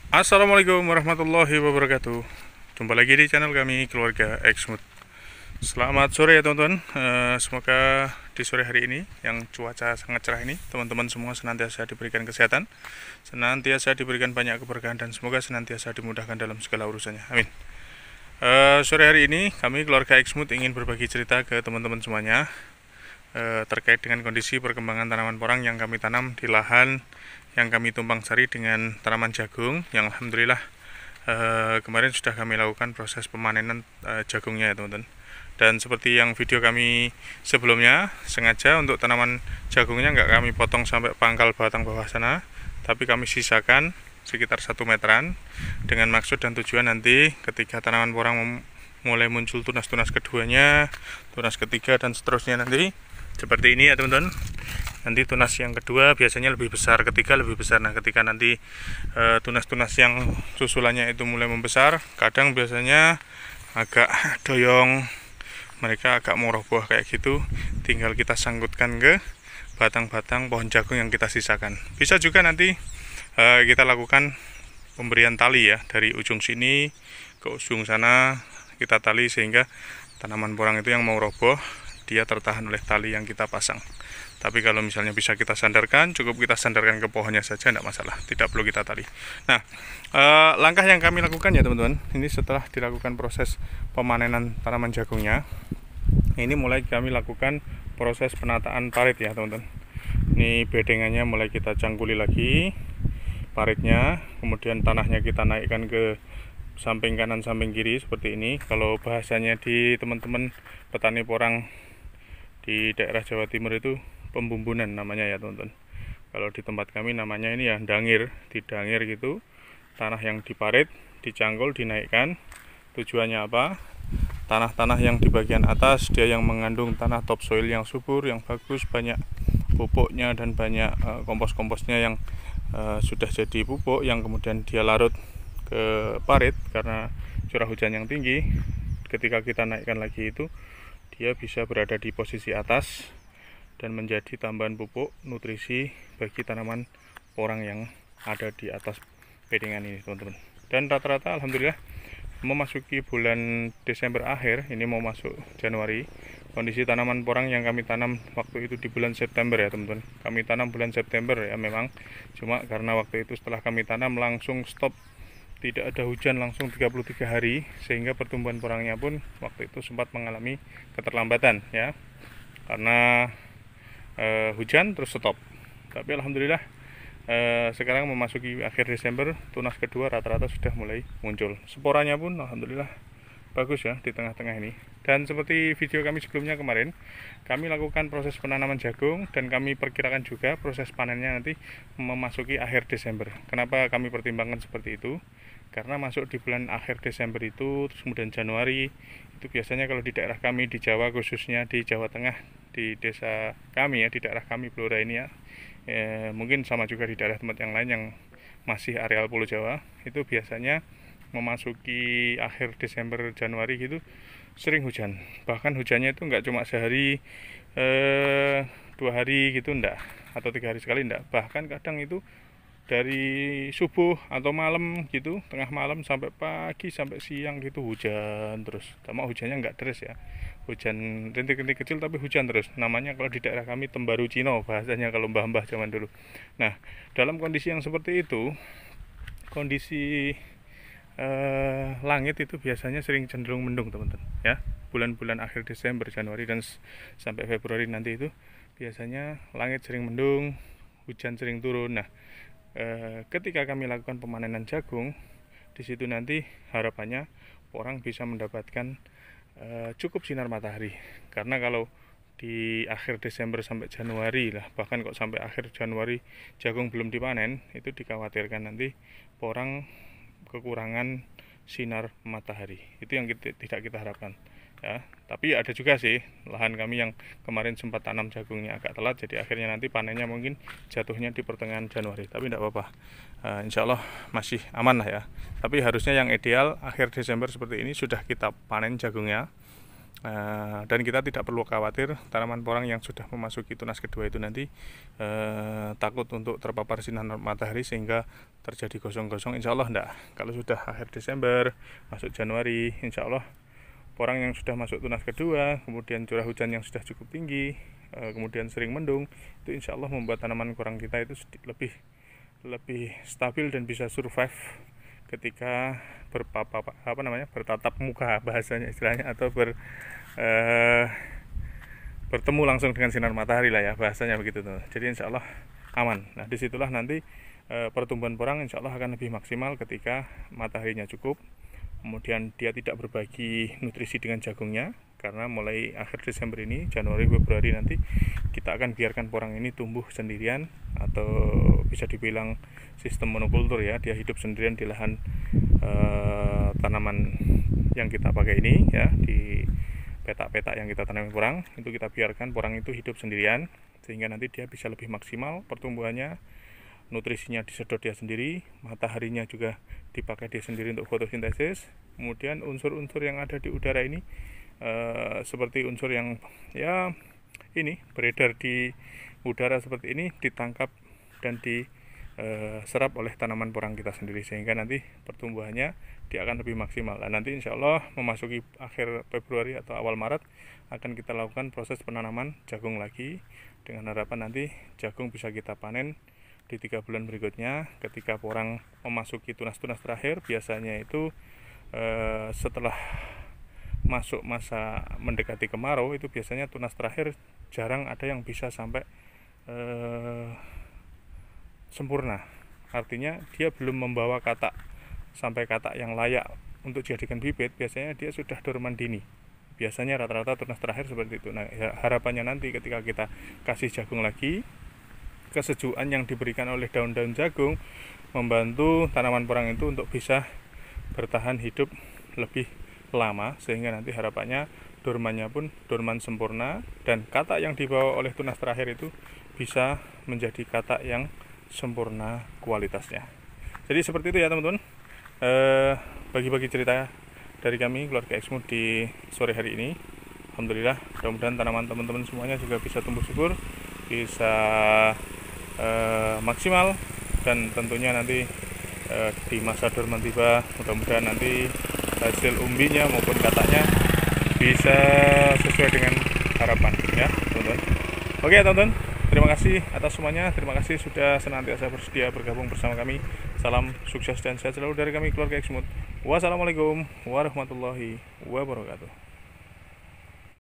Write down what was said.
Assalamualaikum warahmatullahi wabarakatuh. Jumpa lagi di channel kami Keluarga Exmut. Selamat sore ya teman-teman. Semoga di sore hari ini yang cuaca sangat cerah ini, teman-teman semua senantiasa diberikan kesehatan, senantiasa diberikan banyak keberkahan, dan semoga senantiasa dimudahkan dalam segala urusannya. Amin. Sore hari ini kami Keluarga Exmut ingin berbagi cerita ke teman-teman semuanya terkait dengan kondisi perkembangan tanaman porang yang kami tanam di lahan yang kami tumpang sari dengan tanaman jagung yang alhamdulillah kemarin sudah kami lakukan proses pemanenan jagungnya ya teman-teman. Dan seperti yang video kami sebelumnya, sengaja untuk tanaman jagungnya nggak kami potong sampai pangkal batang bawah sana, tapi kami sisakan sekitar 1 meteran dengan maksud dan tujuan nanti ketika tanaman porang mulai muncul tunas-tunas keduanya, tunas ketiga, dan seterusnya nanti seperti ini ya teman-teman. Nanti tunas yang kedua biasanya lebih besar, ketiga lebih besar. Nah ketika nanti tunas-tunas yang susulannya itu mulai membesar, kadang biasanya agak doyong, mereka agak mau roboh kayak gitu, tinggal kita sanggutkan ke batang-batang pohon jagung yang kita sisakan. Bisa juga nanti kita lakukan pemberian tali ya, dari ujung sini ke ujung sana kita tali sehingga tanaman porang itu yang mau roboh dia tertahan oleh tali yang kita pasang. Tapi kalau misalnya bisa kita sandarkan, cukup kita sandarkan ke pohonnya saja, tidak masalah, tidak perlu kita tali. Nah, langkah yang kami lakukan ya teman-teman, ini setelah dilakukan proses pemanenan tanaman jagungnya, ini mulai kami lakukan proses penataan parit ya teman-teman. Ini bedengannya mulai kita cangkuli lagi paritnya, kemudian tanahnya kita naikkan ke samping kanan samping kiri seperti ini. Kalau bahasanya di teman-teman petani porang di daerah Jawa Timur itu pembumbunan namanya ya teman-teman. Kalau di tempat kami namanya ini ya dangir, didangir gitu. Tanah yang diparit, dicangkul, dinaikkan. Tujuannya apa? Tanah-tanah yang di bagian atas dia yang mengandung tanah topsoil yang subur, yang bagus, banyak pupuknya dan banyak kompos-komposnya yang sudah jadi pupuk yang kemudian dia larut ke parit karena curah hujan yang tinggi. Ketika kita naikkan lagi itu, dia bisa berada di posisi atas dan menjadi tambahan pupuk nutrisi bagi tanaman porang yang ada di atas bedengan ini teman-teman. Dan rata-rata alhamdulillah memasuki bulan Desember akhir, ini mau masuk Januari, kondisi tanaman porang yang kami tanam waktu itu di bulan September ya teman-teman. Kami tanam bulan September ya memang, cuma karena waktu itu setelah kami tanam langsung stop, tidak ada hujan langsung 33 hari, sehingga pertumbuhan porangnya pun waktu itu sempat mengalami keterlambatan ya, karena hujan terus stop. Tapi alhamdulillah sekarang memasuki akhir Desember, tunas kedua rata-rata sudah mulai muncul. Sporanya pun alhamdulillah bagus ya di tengah-tengah ini. Dan seperti video kami sebelumnya kemarin, kami lakukan proses penanaman jagung dan kami perkirakan juga proses panennya nanti memasuki akhir Desember. Kenapa kami pertimbangkan seperti itu? Karena masuk di bulan akhir Desember itu, terus kemudian Januari, itu biasanya kalau di daerah kami di Jawa, khususnya di Jawa Tengah, di desa kami ya, di daerah kami Blora ini ya, mungkin sama juga di daerah tempat yang lain yang masih areal Pulau Jawa, itu biasanya memasuki akhir Desember Januari gitu sering hujan. Bahkan hujannya itu nggak cuma sehari, 2 hari gitu enggak, atau 3 hari sekali enggak, bahkan kadang itu dari subuh atau malam gitu, tengah malam sampai pagi sampai siang gitu hujan terus. Sama hujannya nggak deras ya, hujan rintik-rintik kecil tapi hujan terus. Namanya kalau di daerah kami tembaru Cino bahasanya kalau mbah-mbah zaman dulu. Nah dalam kondisi yang seperti itu, kondisi langit itu biasanya sering cenderung mendung teman-teman ya. Bulan-bulan akhir Desember, Januari, dan sampai Februari nanti itu biasanya langit sering mendung, hujan sering turun. Nah ketika kami lakukan pemanenan jagung, di situ nanti harapannya orang bisa mendapatkan cukup sinar matahari. Karena kalau di akhir Desember sampai Januari lah, bahkan kok sampai akhir Januari jagung belum dipanen, itu dikhawatirkan nanti orang kekurangan sinar matahari. Itu yang tidak kita harapkan ya. Tapi ada juga sih lahan kami yang kemarin sempat tanam jagungnya agak telat, jadi akhirnya nanti panennya mungkin jatuhnya di pertengahan Januari. Tapi tidak apa-apa, insya Allah masih aman lah ya. Tapi harusnya yang ideal akhir Desember seperti ini sudah kita panen jagungnya, Dan kita tidak perlu khawatir tanaman porang yang sudah memasuki tunas kedua itu nanti takut untuk terpapar sinar matahari sehingga terjadi gosong-gosong. Insya Allah enggak. Kalau sudah akhir Desember masuk Januari, insya Allah porang yang sudah masuk tunas kedua, kemudian curah hujan yang sudah cukup tinggi, kemudian sering mendung, itu insya Allah membuat tanaman porang kita itu lebih stabil dan bisa survive ketika bertatap muka bahasanya istilahnya, atau bertemu langsung dengan sinar matahari lah ya bahasanya begitu tuh. Jadi insya Allah aman. Nah disitulah nanti pertumbuhan porang insya Allah akan lebih maksimal ketika mataharinya cukup, kemudian dia tidak berbagi nutrisi dengan jagungnya, karena mulai akhir Desember ini, Januari Februari nanti kita akan biarkan porang ini tumbuh sendirian, atau bisa dibilang sistem monokultur ya, dia hidup sendirian di lahan tanaman yang kita pakai ini ya, di petak-petak yang kita tanami porang, itu kita biarkan porang itu hidup sendirian sehingga nanti dia bisa lebih maksimal pertumbuhannya, nutrisinya disedot dia sendiri, mataharinya juga dipakai dia sendiri untuk fotosintesis. Kemudian unsur-unsur yang ada di udara ini seperti unsur yang ya ini beredar di udara seperti ini ditangkap dan diserap oleh tanaman porang kita sendiri, sehingga nanti pertumbuhannya dia akan lebih maksimal. Dan nanti insya Allah memasuki akhir Februari atau awal Maret akan kita lakukan proses penanaman jagung lagi, dengan harapan nanti jagung bisa kita panen di 3 bulan berikutnya ketika porang memasuki tunas-tunas terakhir. Biasanya itu setelah masuk masa mendekati kemarau, itu biasanya tunas terakhir jarang ada yang bisa sampai sempurna. Artinya dia belum membawa katak sampai katak yang layak untuk dijadikan bibit, biasanya dia sudah dorman dini. Biasanya rata-rata tunas terakhir seperti itu. Nah harapannya nanti ketika kita kasih jagung lagi, kesejukan yang diberikan oleh daun-daun jagung membantu tanaman porang itu untuk bisa bertahan hidup lebih lama, sehingga nanti harapannya dormannya pun dorman sempurna, dan katak yang dibawa oleh tunas terakhir itu bisa menjadi katak yang sempurna kualitasnya. Jadi seperti itu ya teman-teman, bagi-bagi cerita dari kami keluarga Exmood di sore hari ini. Alhamdulillah, mudah-mudahan tanaman teman-teman semuanya juga bisa tumbuh subur, bisa maksimal, dan tentunya nanti di masa dorman tiba, mudah-mudahan nanti hasil umbinya maupun kataknya bisa sesuai dengan harapan ya teman-teman. Oke teman-teman, terima kasih atas semuanya, terima kasih sudah senantiasa bersedia bergabung bersama kami. Salam sukses dan sehat selalu dari kami keluarga Exmood. Wassalamualaikum warahmatullahi wabarakatuh.